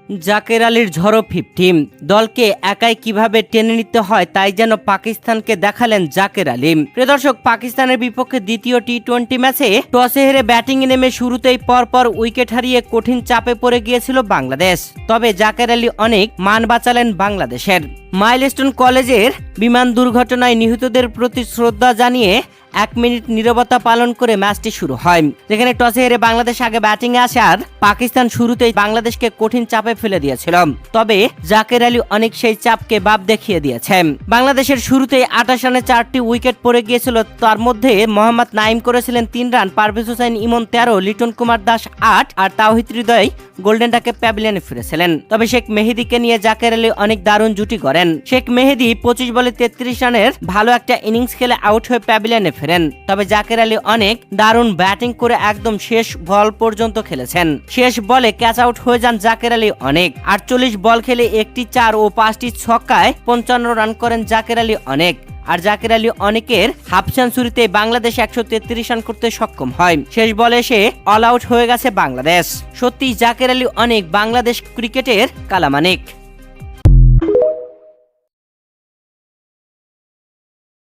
জাকের আলীর ঝড়ো 50 দলকে একাই কিভাবে টেনে নিতে হয় তাই যেন পাকিস্তানকে দেখালেন জাকের আলী। প্রিয় দর্শক, পাকিস্তানের বিপক্ষে দ্বিতীয় টি-20 ম্যাচে টসে হেরে ব্যাটিংয়ে নেমে শুরুতেই পরপর উইকেট হারিয়ে কঠিন চাপে পড়ে গিয়েছিল বাংলাদেশ। তবে জাকের আলী অনেক মান বাঁচালেন বাংলাদেশের। মাইলস্টোন কলেজের বিমান দুর্ঘটনায় নিহতদের প্রতি শ্রদ্ধা জানিয়ে 1 মিনিট নীরবতা পালন করে ম্যাচটি শুরু হয়, যেখানে টসে হেরে বাংলাদেশ আগে ব্যাটিংয়ে আসে আর পাকিস্তান শুরুতেই বাংলাদেশকে কঠিন চাপে ফেলে দিয়েছিল। তবে জাকের আলী অনেক সেই চাপকে বাপ দেখিয়ে দিয়েছে। বাংলাদেশের শুরুতেই 28 রানে 4টি উইকেট পড়ে গিয়েছিল। তার মধ্যে মোহাম্মদ নাইম করেছিলেন 3 রান, পারভেজ হোসেন ইমন 13, লিটন কুমার দাস 8 আর তাওহিদ হৃদয় গোল্ডেন ডাকে প্যাভিলিয়নে ফিরেছিলেন। তবে শেখ মেহেদীকে নিয়ে জাকের আলী অনেক দারুণ জুটি করেন। শেখ মেহেদী 25 বলে 33 রানের ভালো একটা ইনিংস খেলে আউট হয়ে প্যাভিলিয়নে ফেরেন। তবে জাকের আলী অনেক দারুণ ব্যাটিং করে একদম শেষ বল পর্যন্ত খেলেছেন। শেষ বলে ক্যাচ আউট হয়ে যান জাকের আলী অনেক। 48 বল খেলে 1টি 4 ও 5টি ছক্কায় 55 রান করেন জাকের আলী অনেক। আর জাকের আলী অনেকের হাফ সেঞ্চুরিতে বাংলাদেশ 133 রান করতে সক্ষম হয়। শেষ বলে এসে অল আউট হয়ে গেছে বাংলাদেশ। সত্যি জাকের আলী অনেক বাংলাদেশ ক্রিকেটের কালামানিক।